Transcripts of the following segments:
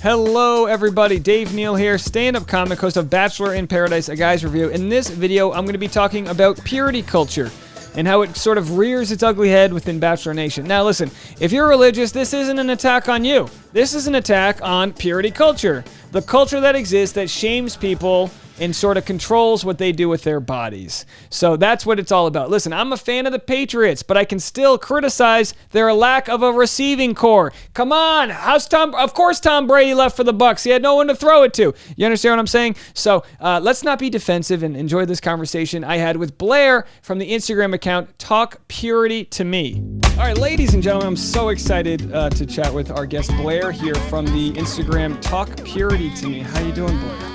Hello everybody, Dave Neal here, stand-up comic, host of Bachelor in Paradise, a guy's review. In this video, I'm going to be talking about purity culture and how it sort of rears its ugly head within Bachelor Nation. Now listen, if you're religious, this isn't an attack on you. This is an attack on purity culture. The culture that exists that shames people and sort of controls what they do with their bodies. So that's what it's all about. Listen, I'm a fan of the Patriots, but I can still criticize their lack of a receiving core. Come on, of course Tom Brady left for the Bucs. He had no one to throw it to. You understand what I'm saying? So let's not be defensive and enjoy this conversation I had with Blair from the Instagram account Talk Purity to Me. All right, ladies and gentlemen, I'm so excited to chat with our guest Blair here from the Instagram Talk Purity to Me. How you doing, Blair?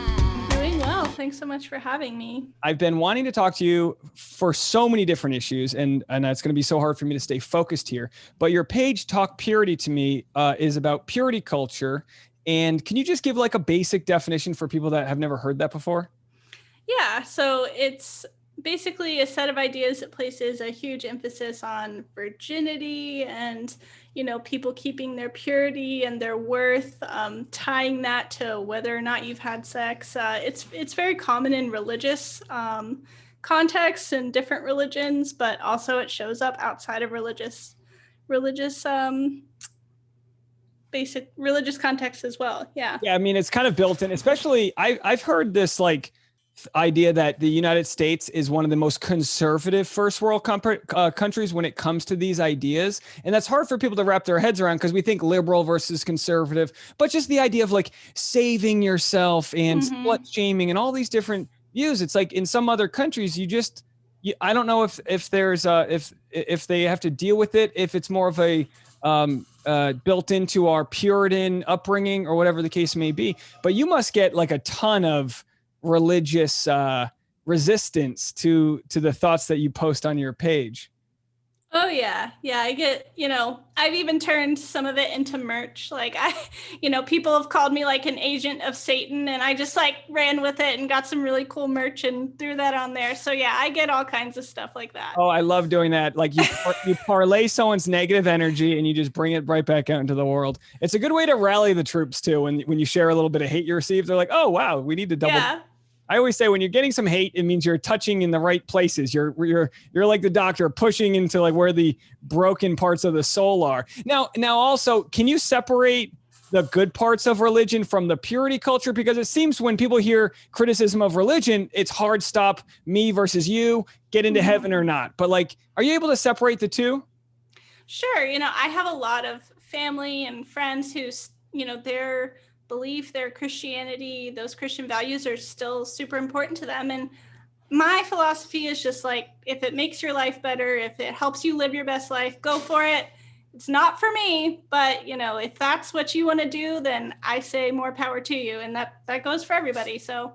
Thanks so much for having me. I've been wanting to talk to you for so many different issues, and it's going to be so hard for me to stay focused here. But your page, Talk Purity to Me, is about purity culture. And can you just give like a basic definition for people that have never heard that before? Yeah, so it's basically a set of ideas that places a huge emphasis on virginity and, people keeping their purity and their worth, tying that to whether or not you've had sex. It's very common in religious contexts and different religions, but also it shows up outside of religious basic religious context as well. Yeah. Yeah, I mean, it's kind of built in, especially I've heard this like idea that the United States is one of the most conservative first world countries when it comes to these ideas. And that's hard for people to wrap their heads around because we think liberal versus conservative, but just the idea of like saving yourself and slut shaming and all these different views. It's like in some other countries, I don't know if there's if they have to deal with it, if it's more of a built into our Puritan upbringing or whatever the case may be. But you must get like a ton of religious resistance to the thoughts that you post on your page. Oh yeah. I get, I've even turned some of it into merch. Like people have called me like an agent of Satan, and I just like ran with it and got some really cool merch and threw that on there. So yeah, I get all kinds of stuff like that. Oh, I love doing that. Like you parlay someone's negative energy and you just bring it right back out into the world. It's a good way to rally the troops too. When you share a little bit of hate you receive, they're like, oh wow, we need to double. Yeah. I always say when you're getting some hate, it means you're touching in the right places. You're like the doctor pushing into like where the broken parts of the soul are. Now also, can you separate the good parts of religion from the purity culture? Because it seems when people hear criticism of religion, it's hard stop, me versus you, get into heaven or not. But like, are you able to separate the two? Sure. I have a lot of family and friends who, their belief, their Christianity, those Christian values are still super important to them. And my philosophy is just like, if it makes your life better, if it helps you live your best life, go for it. It's not for me, but if that's what you want to do, then I say more power to you. And that goes for everybody. So,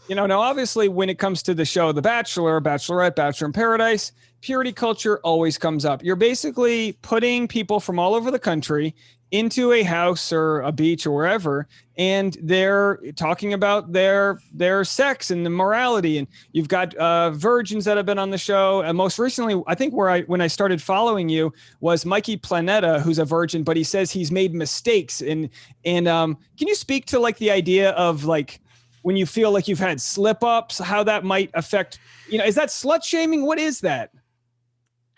now obviously when it comes to the show, The Bachelor, Bachelorette, Bachelor in Paradise, purity culture always comes up. You're basically putting people from all over the country into a house or a beach or wherever, and they're talking about their sex and the morality. And you've got virgins that have been on the show. And most recently, I think when I started following you was Mikey Planeta, who's a virgin, but he says he's made mistakes. And can you speak to like the idea of like when you feel like you've had slip ups, how that might affect, is that slut shaming? What is that?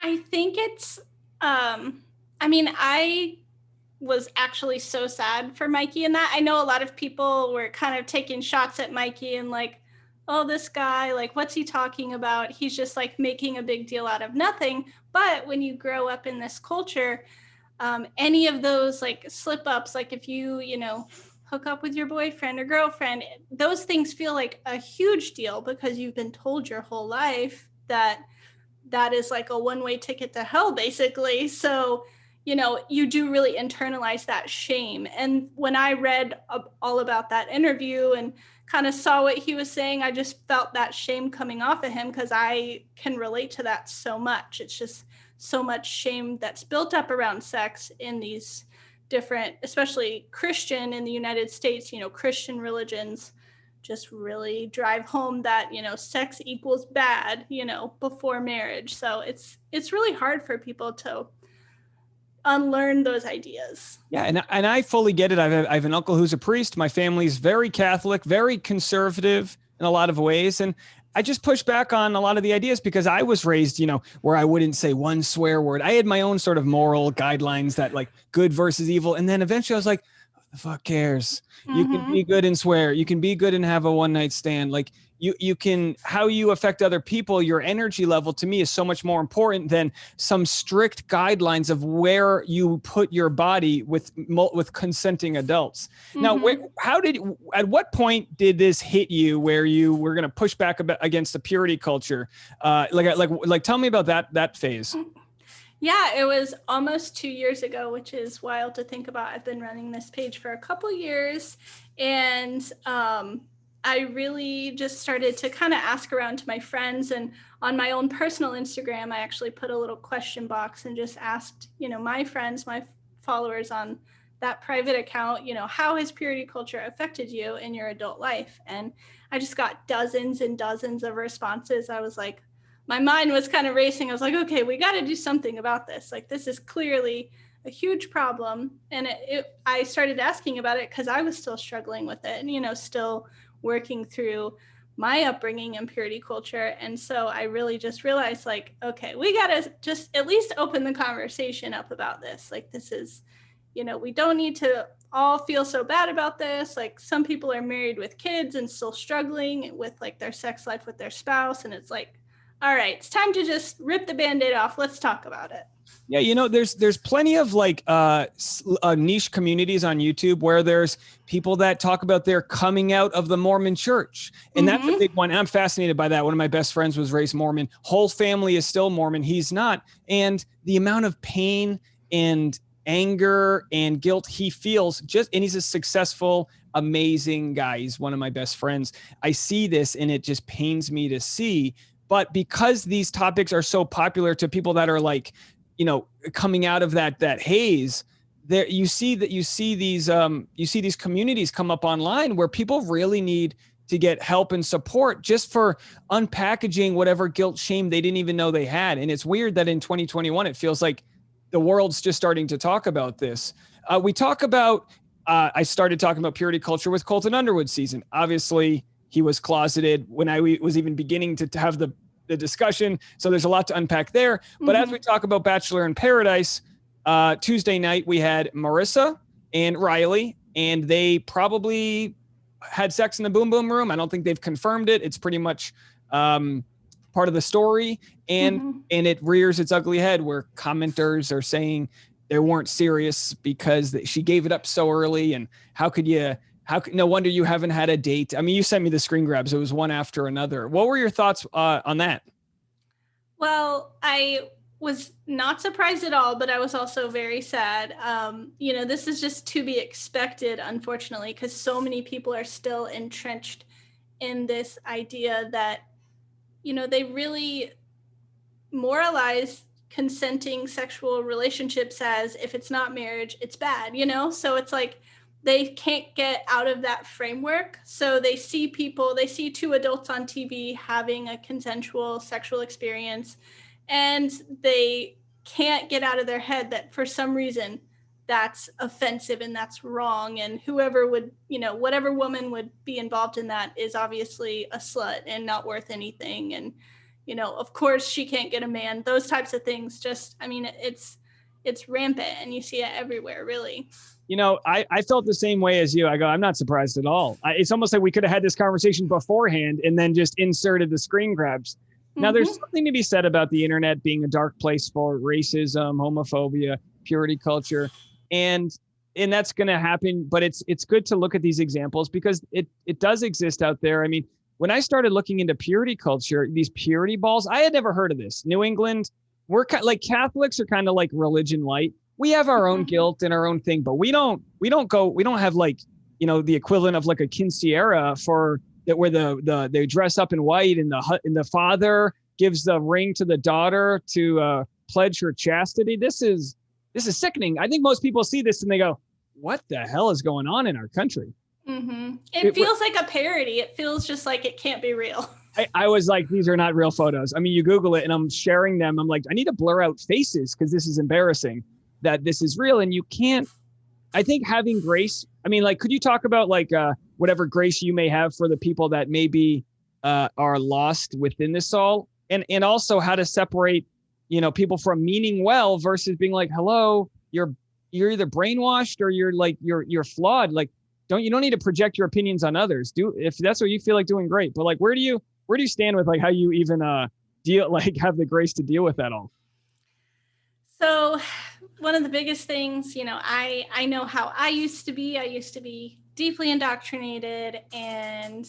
I think it's, I was actually so sad for Mikey in that. I know a lot of people were kind of taking shots at Mikey and like, oh, this guy, like, what's he talking about? He's just like making a big deal out of nothing. But when you grow up in this culture, any of those like slip ups, like if you, hook up with your boyfriend or girlfriend, those things feel like a huge deal because you've been told your whole life that is like a one-way ticket to hell, basically. So, you do really internalize that shame. And when I read all about that interview and kind of saw what he was saying, I just felt that shame coming off of him because I can relate to that so much. It's just so much shame that's built up around sex in these different, especially Christian in the United States, Christian religions just really drive home that, sex equals bad, before marriage. So it's really hard for people to unlearn those ideas. Yeah, and I fully get it. I have an uncle who's a priest. My family's very Catholic, very conservative in a lot of ways, and I just push back on a lot of the ideas because I was raised, where I wouldn't say one swear word. I had my own sort of moral guidelines that like good versus evil, and then eventually I was like, the fuck cares? You can be good and swear. You can be good and have a one night stand. Like you can, how you affect other people, your energy level to me is so much more important than some strict guidelines of where you put your body with consenting adults. Now, at what point did this hit you where you were going to push back against the purity culture? Like tell me about that phase. Yeah, it was almost 2 years ago, which is wild to think about. I've been running this page for a couple years, and I really just started to kind of ask around to my friends, and on my own personal Instagram, I actually put a little question box and just asked, my friends, my followers on that private account, how has purity culture affected you in your adult life? And I just got dozens and dozens of responses. I was like, my mind was kind of racing. I was like, okay, we got to do something about this. Like, this is clearly a huge problem. And I started asking about it because I was still struggling with it and, still working through my upbringing in purity culture. And so I really just realized like, okay, we got to just at least open the conversation up about this. Like, this is, we don't need to all feel so bad about this. Like, some people are married with kids and still struggling with like their sex life with their spouse. And it's like, all right, it's time to just rip the Band-Aid off. Let's talk about it. Yeah, there's plenty of like niche communities on YouTube where there's people that talk about their coming out of the Mormon church. And that's a big one. And I'm fascinated by that. One of my best friends was raised Mormon. Whole family is still Mormon. He's not. And the amount of pain and anger and guilt he feels and he's a successful, amazing guy. He's one of my best friends. I see this and it just pains me to see. But because these topics are so popular to people that are like, coming out of that haze, there you see these communities come up online where people really need to get help and support just for unpackaging whatever guilt, shame they didn't even know they had. And it's weird that in 2021 it feels like the world's just starting to talk about this. I started talking about purity culture with Colton Underwood's season. Obviously, he was closeted when I was even beginning to have the discussion. So there's a lot to unpack there. But as we talk about Bachelor in Paradise, Tuesday night, we had Marissa and Riley, and they probably had sex in the boom boom room. I don't think they've confirmed it. It's pretty much part of the story. And it rears its ugly head where commenters are saying they weren't serious because she gave it up so early. And no wonder you haven't had a date. I mean, you sent me the screen grabs. It was one after another. What were your thoughts on that? Well, I was not surprised at all, but I was also very sad. This is just to be expected, unfortunately, because so many people are still entrenched in this idea that, they really moralize consenting sexual relationships as if it's not marriage, it's bad, So it's like, they can't get out of that framework. So they see two adults on TV having a consensual sexual experience, and they can't get out of their head that for some reason that's offensive and that's wrong. And whoever would, whatever woman would be involved in that is obviously a slut and not worth anything. And, of course she can't get a man. Those types of things it's rampant, and you see it everywhere, really. I felt the same way as you. I go, I'm not surprised at all. It's almost like we could have had this conversation beforehand and then just inserted the screen grabs. Now, there's something to be said about the internet being a dark place for racism, homophobia, purity culture, and that's going to happen. But it's good to look at these examples because it does exist out there. I mean, when I started looking into purity culture, these purity balls, I had never heard of this. New England, we're like Catholics are kind of like religion light. We have our own guilt and our own thing, but we don't have like, the equivalent of like a quinceañera for that where they dress up in white and the father gives the ring to the daughter to pledge her chastity. This is sickening. I think most people see this and they go, what the hell is going on in our country? It feels like a parody. It feels just like it can't be real. I was like, these are not real photos. I mean, you Google it and I'm sharing them. I'm like, I need to blur out faces because this is embarrassing. that this is real. And you can't, I think having grace, I mean, like, could you talk about like whatever grace you may have for the people that maybe are lost within this all, and also how to separate, people from meaning well versus being like, hello, you're either brainwashed or you're flawed. Like, you don't need to project your opinions on others. Do, if that's what you feel like doing, great. But like, where do you stand with like how you even deal, like have the grace to deal with that all? So one of the biggest things, I know how I used to be. I used to be deeply indoctrinated and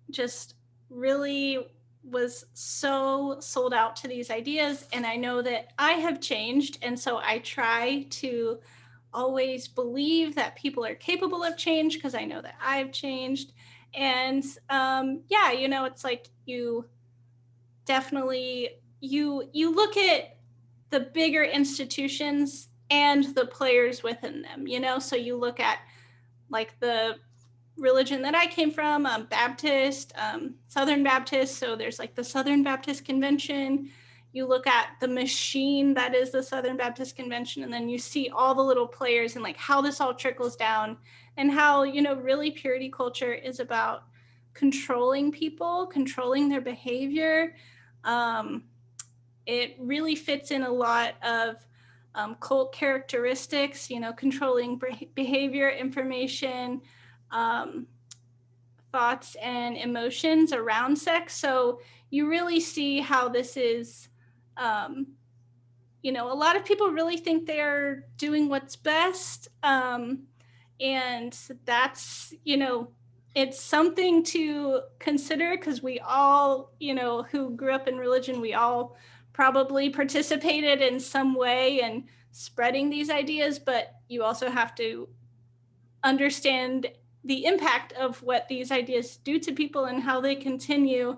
just really was so sold out to these ideas. And I know that I have changed. And so I try to always believe that people are capable of change because I know that I've changed. And yeah, it's like you definitely you look at the bigger institutions and the players within them, so you look at like the religion that I came from, Baptist, Southern Baptist. So there's like the Southern Baptist Convention. You look at the machine that is the Southern Baptist Convention, and then you see all the little players and like how this all trickles down, and how, really purity culture is about controlling people, controlling their behavior. It really fits in a lot of cult characteristics, controlling behavior, information, thoughts and emotions around sex. So you really see how this is, a lot of people really think they're doing what's best. And that's, it's something to consider because we all, who grew up in religion, we all probably participated in some way in spreading these ideas, but you also have to understand the impact of what these ideas do to people and how they continue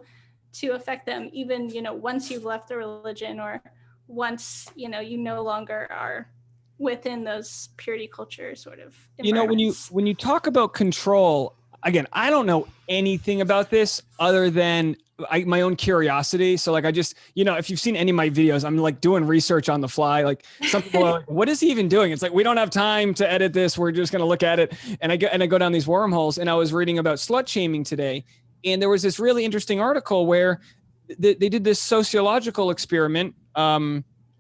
to affect them, even, once you've left the religion or once, you no longer are within those purity culture sort of environments. When you talk about control, again, I don't know anything about this other than my own curiosity. So like, I just, if you've seen any of my videos, I'm like doing research on the fly. Like some people are like, what is he even doing? It's like, we don't have time to edit this. We're just going to look at it. And I go down these wormholes, and I was reading about slut shaming today. And there was this really interesting article where they did this sociological experiment,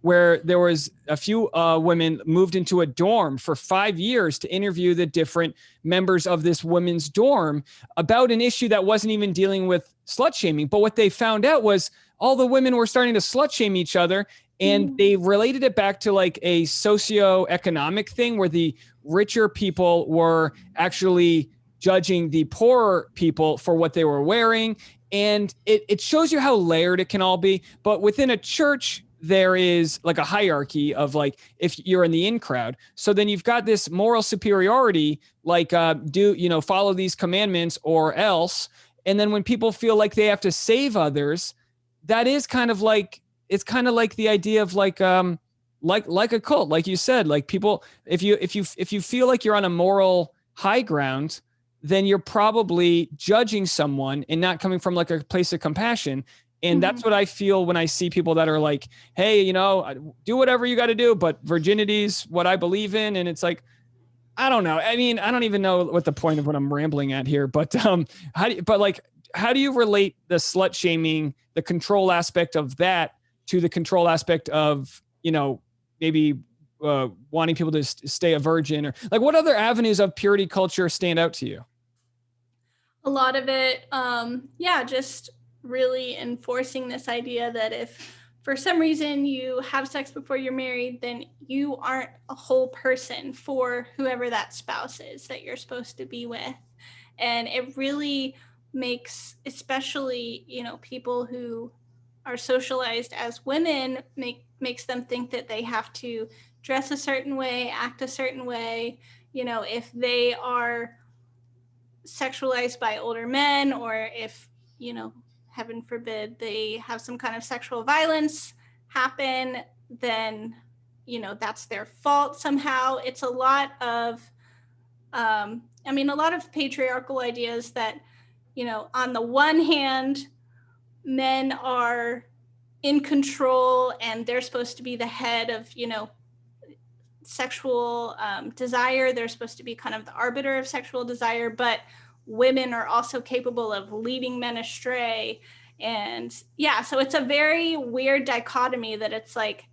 where there was a few women moved into a dorm for 5 years to interview the different members of this women's dorm about an issue that wasn't even dealing with slut shaming. But what they found out was all the women were starting to slut shame each other. And they related it back to like a socioeconomic thing where the richer people were actually judging the poorer people for what they were wearing. And it shows you how layered it can all be. But within a church, there is like a hierarchy of like, if you're in the in crowd, so then you've got this moral superiority, like follow these commandments or else. And then when people feel like they have to save others, that is kind of like, it's kind of like the idea of like a cult, like you said, like people, if you feel like you're on a moral high ground, then you're probably judging someone and not coming from like a place of compassion. And that's what I feel when I see people that are like, hey, do whatever you got to do, but virginity's what I believe in. And it's like, I don't know. I mean, I don't even know what the point of what I'm rambling at here, but how do you relate the slut shaming, the control aspect of that to the control aspect of, maybe wanting people to stay a virgin, or like what other avenues of purity culture stand out to you? A lot of it, just really enforcing this idea that if for some reason you have sex before you're married, then you aren't a whole person for whoever that spouse is that you're supposed to be with. And it really makes, especially, people who are socialized as women, makes them think that they have to dress a certain way, act a certain way. If they are sexualized by older men, or if, heaven forbid, they have some kind of sexual violence happen, then, that's their fault somehow. It's a lot of, a lot of patriarchal ideas that, on the one hand, men are in control and they're supposed to be the head of, sexual desire. They're supposed to be kind of the arbiter of sexual desire, but women are also capable of leading men astray. And yeah, so it's a very weird dichotomy that it's like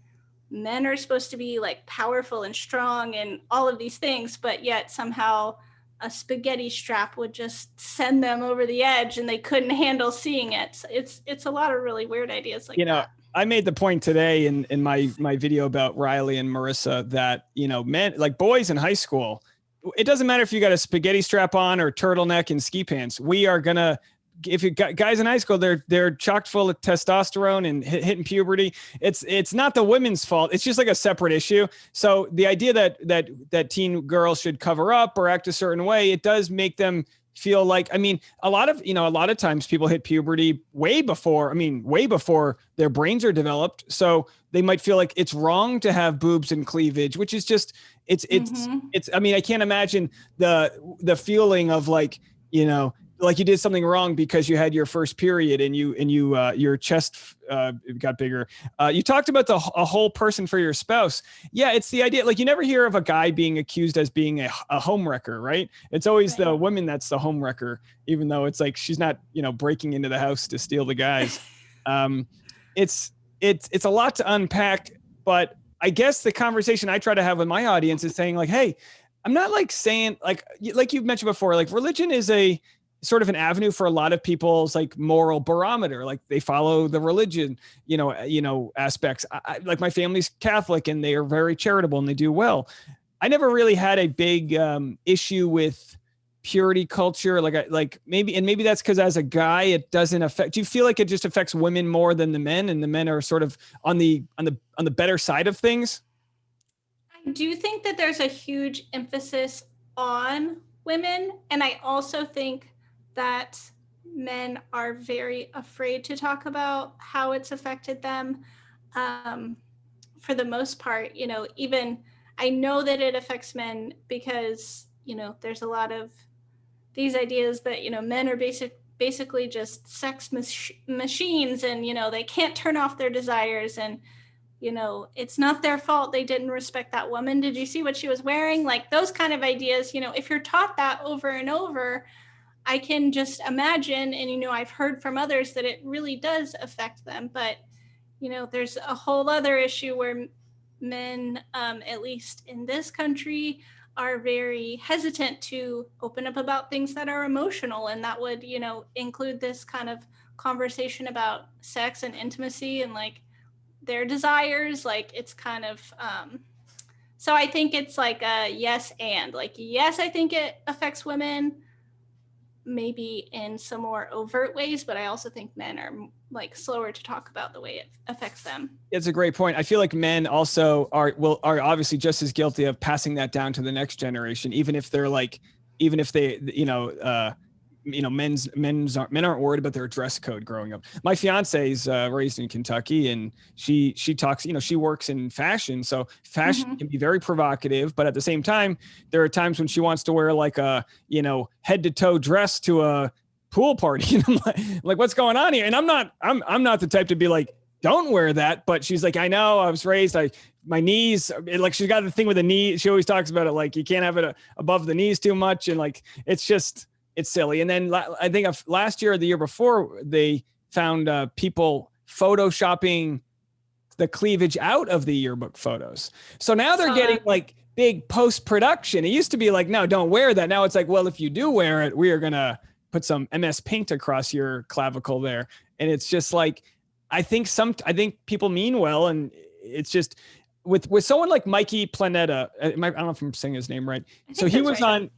men are supposed to be like powerful and strong and all of these things, but yet somehow a spaghetti strap would just send them over the edge and they couldn't handle seeing it. So it's a lot of really weird ideas like that. I made the point today in my video about Riley and Marissa that, men, like boys in high school, it doesn't matter if you got a spaghetti strap on or turtleneck and ski pants. We are going to, if you got guys in high school, they're chock full of testosterone and hitting puberty. It's not the women's fault. It's just like a separate issue. So the idea that teen girls should cover up or act a certain way, it does make them feel like, a lot of times people hit puberty way before their brains are developed. So they might feel like it's wrong to have boobs and cleavage, which is just, it's, I can't imagine the feeling of like, like you did something wrong because you had your first period and your chest got bigger. You talked about a whole person for your spouse. Yeah, it's the idea. Like you never hear of a guy being accused as being a homewrecker, right? It's always the woman that's the homewrecker, even though it's like she's not, breaking into the house to steal the guys. It's a lot to unpack, but I guess the conversation I try to have with my audience is saying like, hey, I'm not like saying like you've mentioned before, like religion is a sort of an avenue for a lot of people's like moral barometer. Like they follow the religion, aspects. Like my family's Catholic and they are very charitable and they do well. I never really had a big issue with purity culture. Like maybe that's because as a guy, it doesn't affect, do you feel like it just affects women more than the men and the men are sort of on the better side of things? I do think that there's a huge emphasis on women. And I also think that men are very afraid to talk about how it's affected them. For the most part, even I know that it affects men because, there's a lot of these ideas that, men are basically just sex machines and, they can't turn off their desires and, it's not their fault they didn't respect that woman. Did you see what she was wearing? Like those kind of ideas, if you're taught that over and over, I can just imagine, and, I've heard from others that it really does affect them. But, there's a whole other issue where men, at least in this country, are very hesitant to open up about things that are emotional. And that would, include this kind of conversation about sex and intimacy and like their desires. Like it's kind of, so I think it's like a yes and like, yes, I think it affects women, maybe in some more overt ways, but I also think men are like slower to talk about the way it affects them. It's a great point. I feel like men also are obviously just as guilty of passing that down to the next generation, even if they, men aren't worried about their dress code growing up. My fiance is raised in Kentucky and she talks, she works in fashion. So fashion can be very provocative, but at the same time, there are times when she wants to wear like a, head to toe dress to a pool party. And I'm like, what's going on here? And I'm not the type to be like, don't wear that. But she's like, I know I was raised, my knees, like she's got the thing with the knee. She always talks about it. Like you can't have it above the knees too much. And like, it's silly. And then I think last year or the year before, they found people photoshopping the cleavage out of the yearbook photos. So now they're getting like big post-production. It used to be like, no, don't wear that. Now it's like, well, if you do wear it, we are going to put some MS Paint across your clavicle there. And it's just like, I think people mean well. And it's just with someone like Mikey Planeta, I don't know if I'm saying his name right. So he was on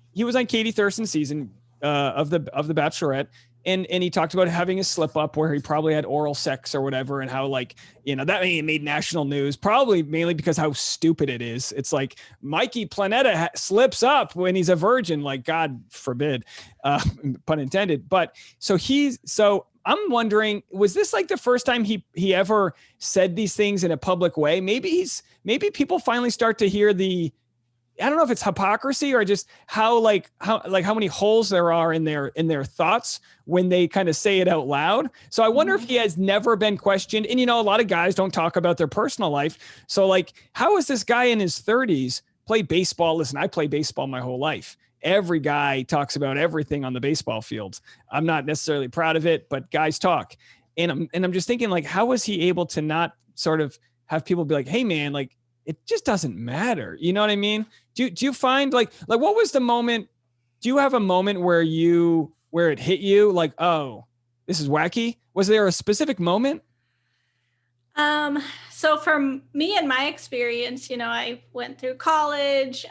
Katie Thurston's season of the Bachelorette, and he talked about having a slip up where he probably had oral sex or whatever, and how like that made national news, probably mainly because how stupid it is. It's like Mikey Planeta slips up when he's a virgin, like God forbid, pun intended. But so I'm wondering, was this like the first time he ever said these things in a public way? Maybe people finally start to hear I don't know if it's hypocrisy or just how many holes there are in their thoughts when they kind of say it out loud. So I wonder if he has never been questioned. And, a lot of guys don't talk about their personal life. So like, how is this guy in his 30s play baseball. Listen, I play baseball my whole life. Every guy talks about everything on the baseball fields. I'm not necessarily proud of it, but guys talk. And I'm just thinking, like, how was he able to not sort of have people be like, hey man, like, it just doesn't matter. You know what I mean? Do you find like what was the moment? Do you have a moment where it hit you like, oh, this is wacky? Was there a specific moment? So for me and my experience, I went through college.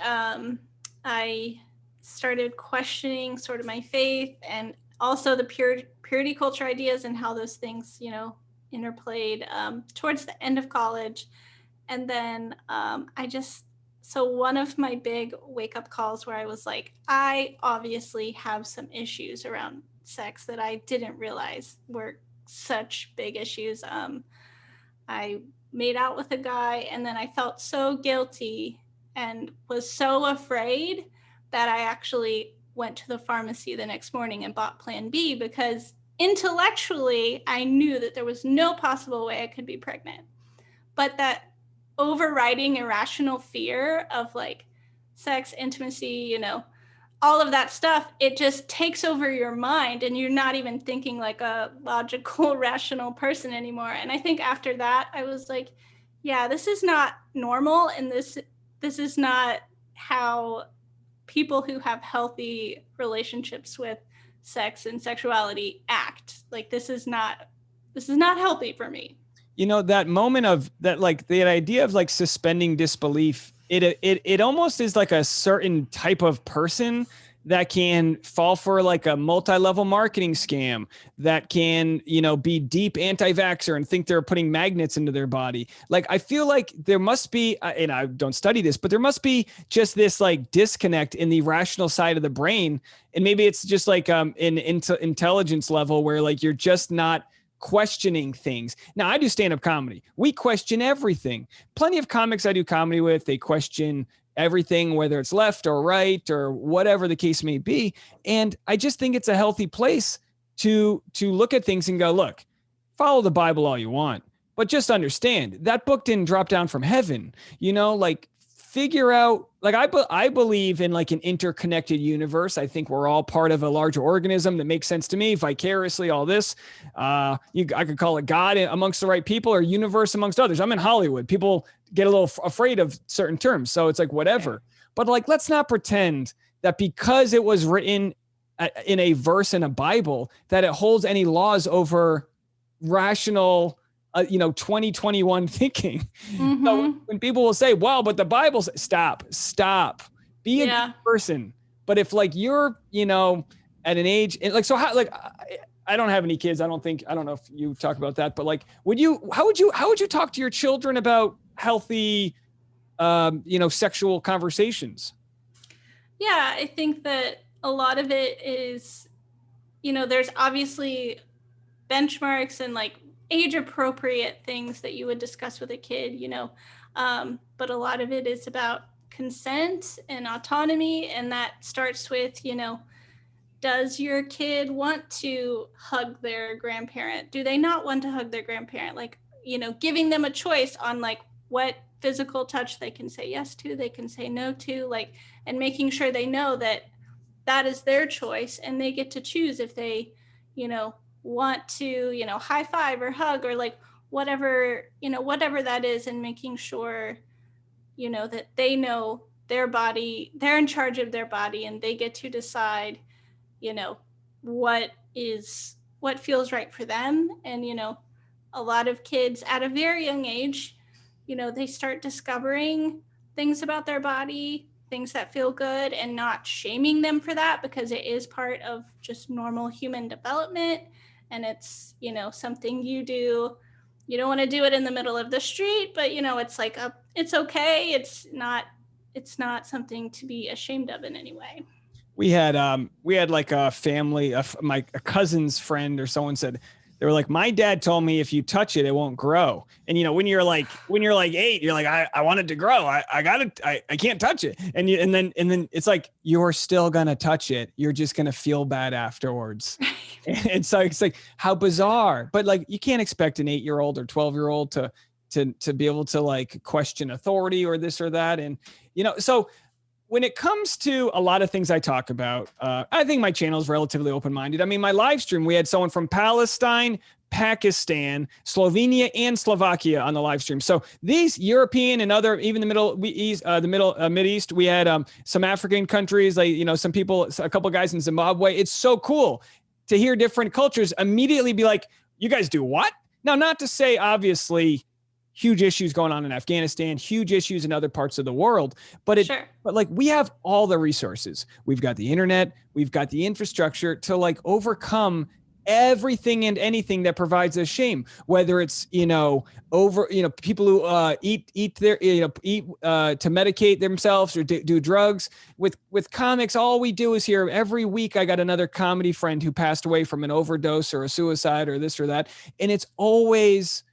I started questioning sort of my faith and also the purity culture ideas and how those things, interplayed towards the end of college. And then so one of my big wake up calls where I was like, I obviously have some issues around sex that I didn't realize were such big issues. I made out with a guy and then I felt so guilty and was so afraid that I actually went to the pharmacy the next morning and bought Plan B because intellectually I knew that there was no possible way I could be pregnant. But that overriding irrational fear of like sex, intimacy, all of that stuff, it just takes over your mind and you're not even thinking like a logical, rational person anymore. And I think after that, I was like, yeah, this is not normal. And this is not how people who have healthy relationships with sex and sexuality act. Like, this is not healthy for me. That moment of that, like the idea of like suspending disbelief, it almost is like a certain type of person that can fall for like a multi-level marketing scam, that can, be deep anti-vaxxer and think they're putting magnets into their body. Like, I feel like there must be, and I don't study this, but there must be just this like disconnect in the rational side of the brain. And maybe it's just like an intelligence level where like you're just not questioning things. Now, I do stand-up comedy. We question everything. Plenty of comics I do comedy with, they question everything, whether it's left or right or whatever the case may be. And I just think it's a healthy place to look at things and go, look, follow the Bible all you want, but just understand that book didn't drop down from heaven. Like, figure out, like, I believe in like an interconnected universe. I think we're all part of a larger organism that makes sense to me vicariously, all this. I could call it God amongst the right people or universe amongst others. I'm in Hollywood. People get a little afraid of certain terms. So it's like, whatever. But like, let's not pretend that because it was written in a verse in a Bible, that it holds any laws over rational 2021 thinking. Mm-hmm. So when people will say, wow, but the Bible says, stop, be a good person. But if like you're, at an age and like, so how, like, I don't have any kids. I don't know if you talk about that, but like, how would you talk to your children about healthy, sexual conversations? Yeah, I think that a lot of it is, there's obviously benchmarks and like age appropriate things that you would discuss with a kid, but a lot of it is about consent and autonomy. And that starts with, does your kid want to hug their grandparent? Do they not want to hug their grandparent? Like, giving them a choice on like what physical touch they can say yes to, they can say no to, like, and making sure they know that that is their choice and they get to choose if they, want to, high five or hug or like whatever that is, and making sure, that they know their body, they're in charge of their body and they get to decide, what feels right for them. And, a lot of kids at a very young age, they start discovering things about their body, things that feel good, and not shaming them for that because it is part of just normal human development. And it's, something you do. You don't want to do it in the middle of the street, but, it's like, it's okay. It's not something to be ashamed of in any way. We had like a family, a cousin's friend or someone said, they were like, my dad told me if you touch it, it won't grow. And, when you're like 8, you're like, I want it to grow. I got it. I can't touch it. And then it's like, you're still going to touch it. You're just going to feel bad afterwards. And so it's like, how bizarre, but like, you can't expect an 8-year-old or 12-year-old to to be able to like question authority or this or that. And, so when it comes to a lot of things I talk about, I think my channel is relatively open-minded. I mean, my live stream, we had someone from Palestine, Pakistan, Slovenia, and Slovakia on the live stream. So these European and other, even the Mid East, we had some African countries, like, some people, a couple guys in Zimbabwe. It's so cool to hear different cultures immediately be like, you guys do what? Now, not to say, obviously, huge issues going on in Afghanistan, huge issues in other parts of the world, but like we have all the resources. We've got the internet, we've got the infrastructure to like overcome everything and anything that provides us shame, whether it's, people who eat to medicate themselves or do drugs. With comics, all we do is hear every week, I got another comedy friend who passed away from an overdose or a suicide or this or that. And it's always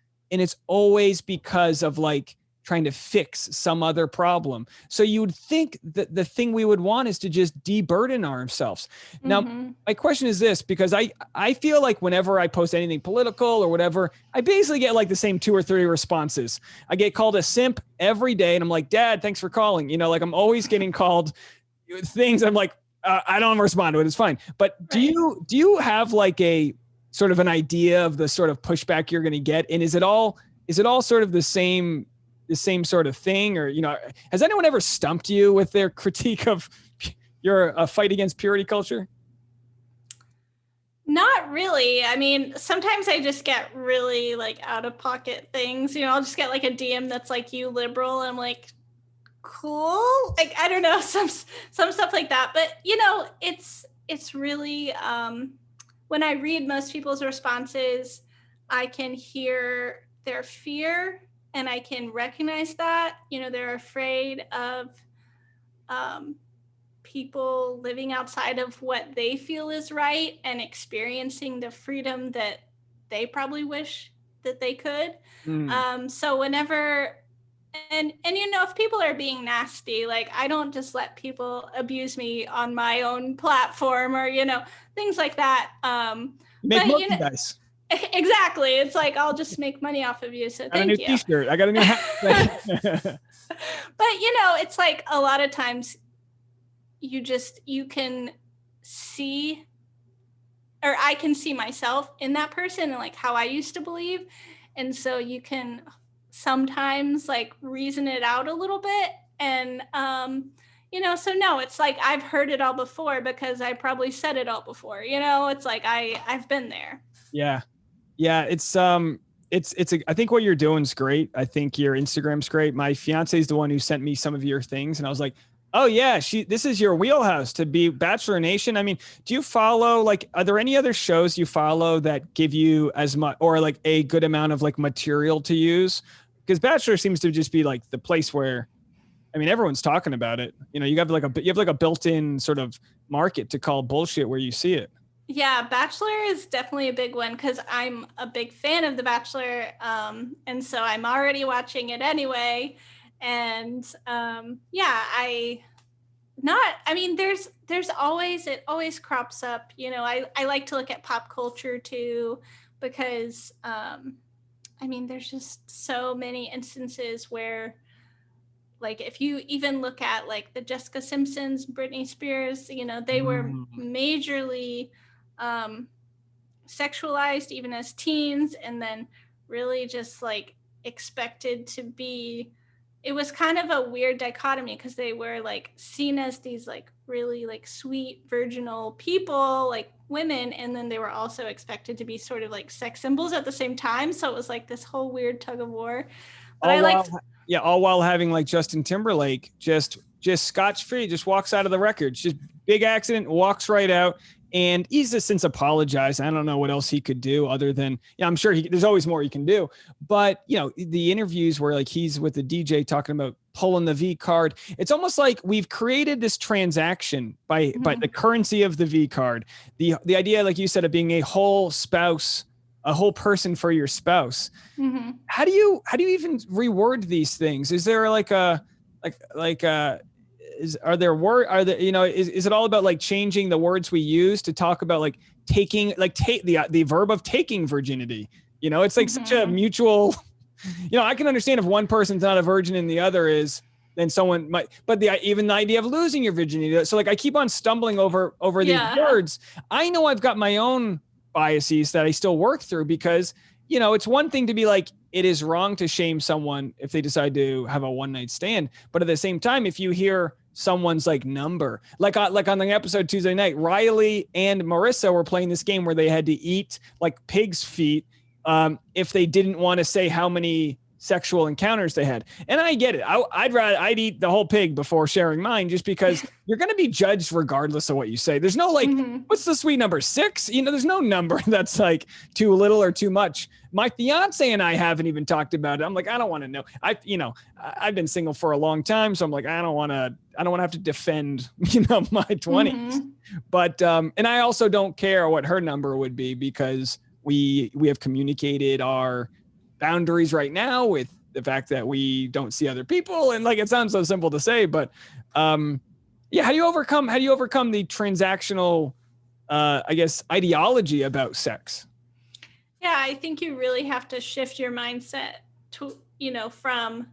because of like trying to fix some other problem. So you would think that the thing we would want is to just deburden ourselves. Now, my question is this, because I feel like whenever I post anything political or whatever, I basically get like the same 2 or 3 responses. I get called a simp every day and I'm like, Dad, thanks for calling. Like I'm always getting called things. I'm like, I don't respond to it. It's fine. But do you have like a sort of an idea of the sort of pushback you're going to get? And is it all sort of the same sort of thing? Or, has anyone ever stumped you with their critique of your fight against purity culture? Not really. I mean, sometimes I just get really like out of pocket things, I'll just get like a DM that's like, you liberal. And I'm like, cool. Like, I don't know, some stuff like that. But, it's really, when I read most people's responses, I can hear their fear and I can recognize that, they're afraid of people living outside of what they feel is right and experiencing the freedom that they probably wish that they could. So whenever, and if people are being nasty, like I don't just let people abuse me on my own platform or, things like that. Make merchandise. Exactly. It's like, I'll just make money off of you. So thank you. I got a new t-shirt. I got a new hat. But, it's like a lot of times you can see, or I can see myself in that person and like how I used to believe. And so you can sometimes like reason it out a little bit. And, so no, it's like, I've heard it all before because I probably said it all before, it's like, I've been there. Yeah. Yeah. I think what you're doing is great. I think your Instagram's great. My fiance is the one who sent me some of your things. And I was like, oh yeah, this is your wheelhouse to be Bachelor Nation. I mean, do you follow, like, are there any other shows you follow that give you as much or like a good amount of like material to use? Because Bachelor seems to just be like the place where, I mean, everyone's talking about it. You have like a built-in sort of market to call bullshit where you see it. Yeah, Bachelor is definitely a big one because I'm a big fan of The Bachelor. And so I'm already watching it anyway. And there's always, it always crops up. I like to look at pop culture too, because there's just so many instances where, like, if you even look at like the Jessica Simpsons, Britney Spears, they were majorly sexualized even as teens, and then really just like expected to be, it was kind of a weird dichotomy because they were like seen as these like really like sweet virginal people, like women, and then they were also expected to be sort of like sex symbols at the same time. So it was like this whole weird tug of war. But all while having like Justin Timberlake just scotch-free, just walks out of the records, just big accident, walks right out. And he's just since apologized. I don't know what else he could do other than, I'm sure there's always more he can do. But, the interviews where like he's with the DJ talking about pulling the V card, it's almost like we've created this transaction by the currency of the V card. The idea, like you said, of being a whole spouse, a whole person for your spouse. Mm-hmm. How do you even reword these things? Is there like is it all about like changing the words we use to talk about like taking, like the verb of taking virginity? It's like such a mutual I can understand if one person's not a virgin and the other is, then someone might, but even the idea of losing your virginity. So like I keep on stumbling over these words. I know I've got my own biases that I still work through because, it's one thing to be like, it is wrong to shame someone if they decide to have a one night stand. But at the same time, if you hear someone's like number, like on the episode Tuesday night, Riley and Marissa were playing this game where they had to eat like pig's feet if they didn't want to say how many sexual encounters they had. And I get it. I'd eat the whole pig before sharing mine, just because you're going to be judged regardless of what you say. There's no like, what's the sweet number 6? There's no number that's like too little or too much. My fiance and I haven't even talked about it. I'm like, I don't want to know. I've been single for a long time. So I'm like, I don't want to have to defend, my 20s, but, and I also don't care what her number would be because we have communicated our boundaries right now with the fact that we don't see other people. And like, it sounds so simple to say, but how do you overcome the transactional, ideology about sex? Yeah, I think you really have to shift your mindset to, from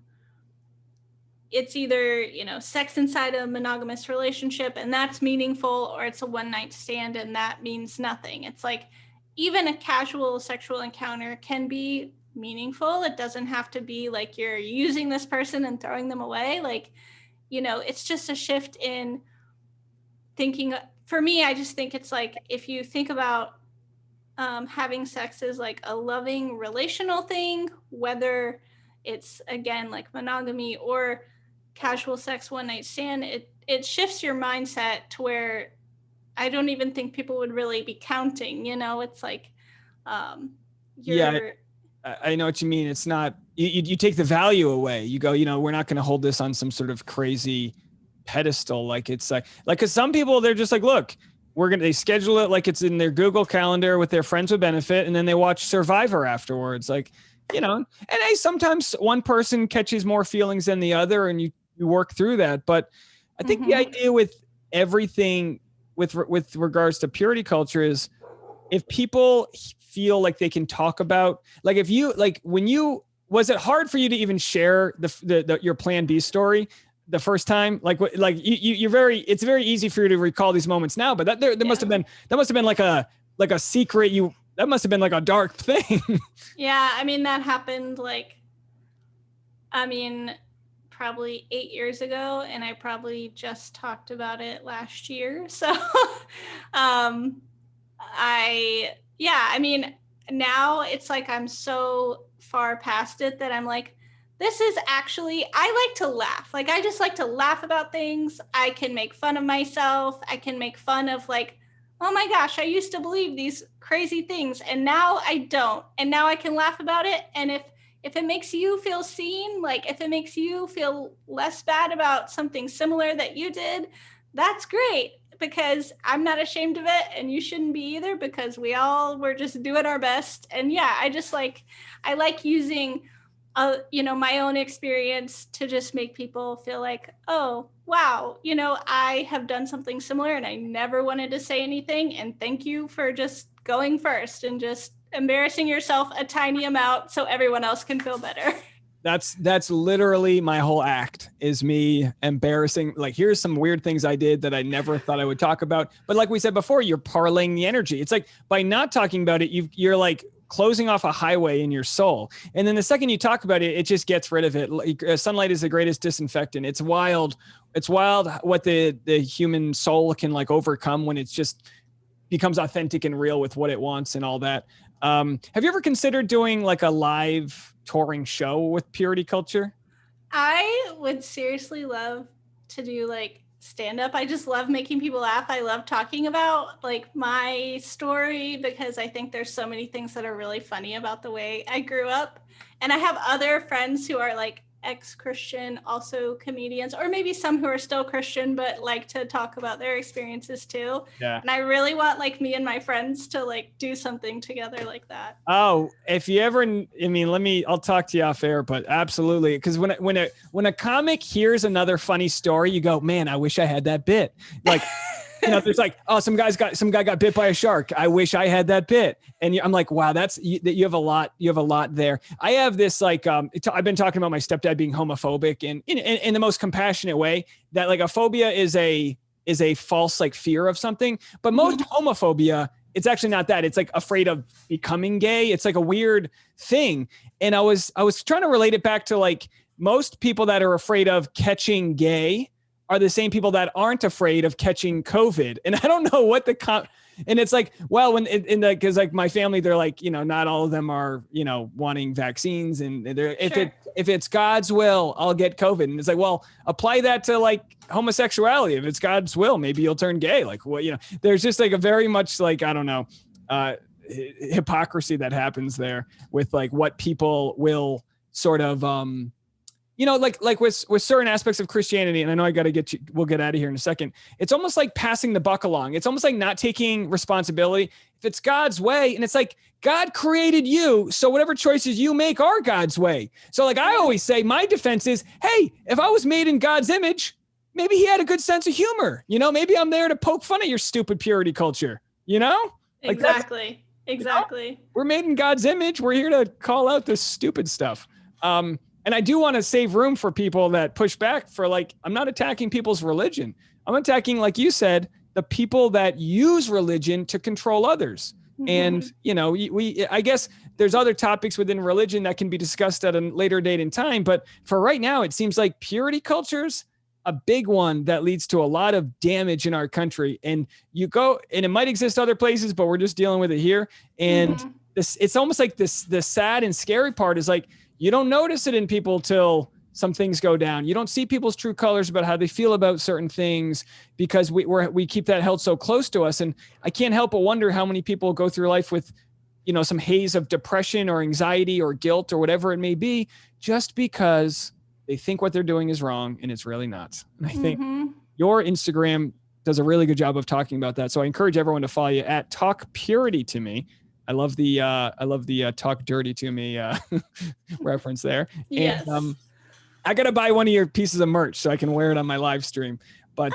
it's either, sex inside a monogamous relationship and that's meaningful, or it's a one night stand and that means nothing. It's like, even a casual sexual encounter can be meaningful. It doesn't have to be like you're using this person and throwing them away. Like, it's just a shift in thinking. For me, I just think it's like, if you think about having sex as like a loving relational thing, whether it's again like monogamy or casual sex one night stand, it shifts your mindset to where I don't even think people would really be counting. It's like I know what you mean. It's not, you take the value away. You go, we're not going to hold this on some sort of crazy pedestal. Like it's like, cause some people, they're just like, look, they schedule it like it's in their Google Calendar with their friends with benefit. And then they watch Survivor afterwards. Like, and sometimes one person catches more feelings than the other and you work through that. But I think the idea with everything with regards to purity culture is if people feel like they can talk about, like if you, like was it hard for you to even share your Plan B story the first time? It's very easy for you to recall these moments now, but there must have been like a secret, that must have been like a dark thing. Yeah. I mean, that happened probably 8 years ago, and I probably just talked about it last year. So, now it's like I'm so far past it that I'm like, this is actually, I like to laugh. Like, I just like to laugh about things. I can make fun of myself. I can make fun of like, oh my gosh, I used to believe these crazy things and now I don't. And now I can laugh about it. And if it makes you feel seen, like if it makes you feel less bad about something similar that you did, that's great, because I'm not ashamed of it and you shouldn't be either, because we're just doing our best. And yeah, I like using, my own experience to just make people feel like, oh, wow, I have done something similar and I never wanted to say anything. And thank you for just going first and just embarrassing yourself a tiny amount so everyone else can feel better. That's literally my whole act, is me embarrassing. Like, here's some weird things I did that I never thought I would talk about. But like we said before, you're parlaying the energy. It's like by not talking about it, you're like closing off a highway in your soul. And then the second you talk about it, it just gets rid of it. Like, sunlight is the greatest disinfectant. It's wild. It's wild what the human soul can like overcome when it's just becomes authentic and real with what it wants and all that. Have you ever considered doing like a live touring show with purity culture? I would seriously love to do like stand-up. I just love making people laugh. I love talking about like my story, because I think there's so many things that are really funny about the way I grew up. And I have other friends who are like ex-Christian, also comedians, or maybe some who are still Christian but like to talk about their experiences too. Yeah. And I really want like me and my friends to like do something together like that. Oh, if you ever, I'll talk to you off air, but absolutely. Because when a comic hears another funny story, you go, man, I wish I had that bit. Like there's like, oh, some guy got bit by a shark. I wish I had that bit. And I'm like, wow, you have a lot there. I have this like, I've been talking about my stepdad being homophobic and in the most compassionate way, that like a phobia is a false like fear of something, but most homophobia, it's actually not that. It's like afraid of becoming gay. It's like a weird thing. And I was trying to relate it back to like most people that are afraid of catching gay are the same people that aren't afraid of catching COVID. And I don't know what and it's like, well, when cause like my family, they're like, not all of them are, wanting vaccines, and they're, if it's God's will, I'll get COVID. And it's like, well, apply that to like homosexuality. If it's God's will, maybe you'll turn gay. Like, well, there's just like a very much like, I don't know, hypocrisy that happens there with like what people will sort of, like with certain aspects of Christianity, and I know we'll get out of here in a second. It's almost like passing the buck along. It's almost like not taking responsibility. If it's God's way, and it's like God created you, so whatever choices you make are God's way. So like I always say, my defense is, hey, if I was made in God's image, maybe he had a good sense of humor. Maybe I'm there to poke fun at your stupid purity culture, Like Exactly. We're made in God's image. We're here to call out this stupid stuff. And I do want to save room for people that push back for like, I'm not attacking people's religion. I'm attacking, like you said, the people that use religion to control others. And, I guess there's other topics within religion that can be discussed at a later date in time. But for right now, it seems like purity culture's a big one that leads to a lot of damage in our country. And and it might exist other places, but we're just dealing with it here. And it's almost like the sad and scary part is like, you don't notice it in people till some things go down. You don't see people's true colors about how they feel about certain things because we keep that held so close to us. And I can't help but wonder how many people go through life with, some haze of depression or anxiety or guilt or whatever it may be, just because they think what they're doing is wrong and it's really not. And I think your Instagram does a really good job of talking about that. So I encourage everyone to follow you at Talk Purity to Me. I love the talk dirty to me reference there. Yes. And I got to buy one of your pieces of merch so I can wear it on my live stream. But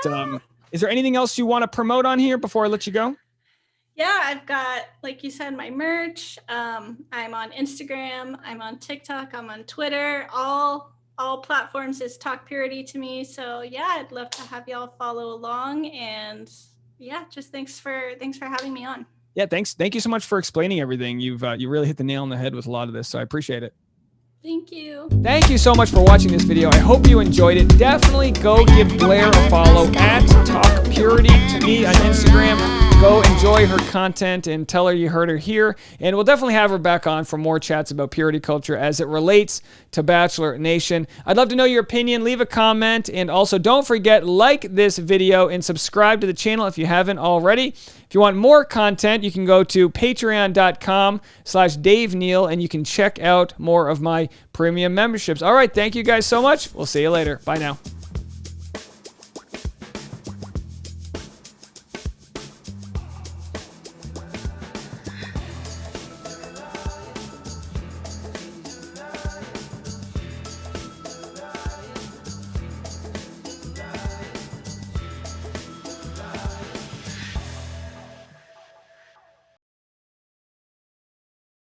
is there anything else you want to promote on here before I let you go? Yeah, I've got, like you said, my merch. I'm on Instagram. I'm on TikTok. I'm on Twitter. All platforms is Talk Purity to Me. So yeah, I'd love to have y'all follow along. And yeah, just thanks for having me on. Yeah, thanks. Thank you so much for explaining everything. You really hit the nail on the head with a lot of this, so I appreciate it. Thank you. Thank you so much for watching this video. I hope you enjoyed it. Definitely go give Blair a follow at Talk Purity to Me on Instagram. Go enjoy her content and tell her you heard her here. And we'll definitely have her back on for more chats about purity culture as it relates to Bachelor Nation. I'd love to know your opinion. Leave a comment. And also don't forget, like this video and subscribe to the channel if you haven't already. If you want more content, you can go to patreon.com/Dave Neal and you can check out more of my premium memberships. All right. Thank you guys so much. We'll see you later. Bye now.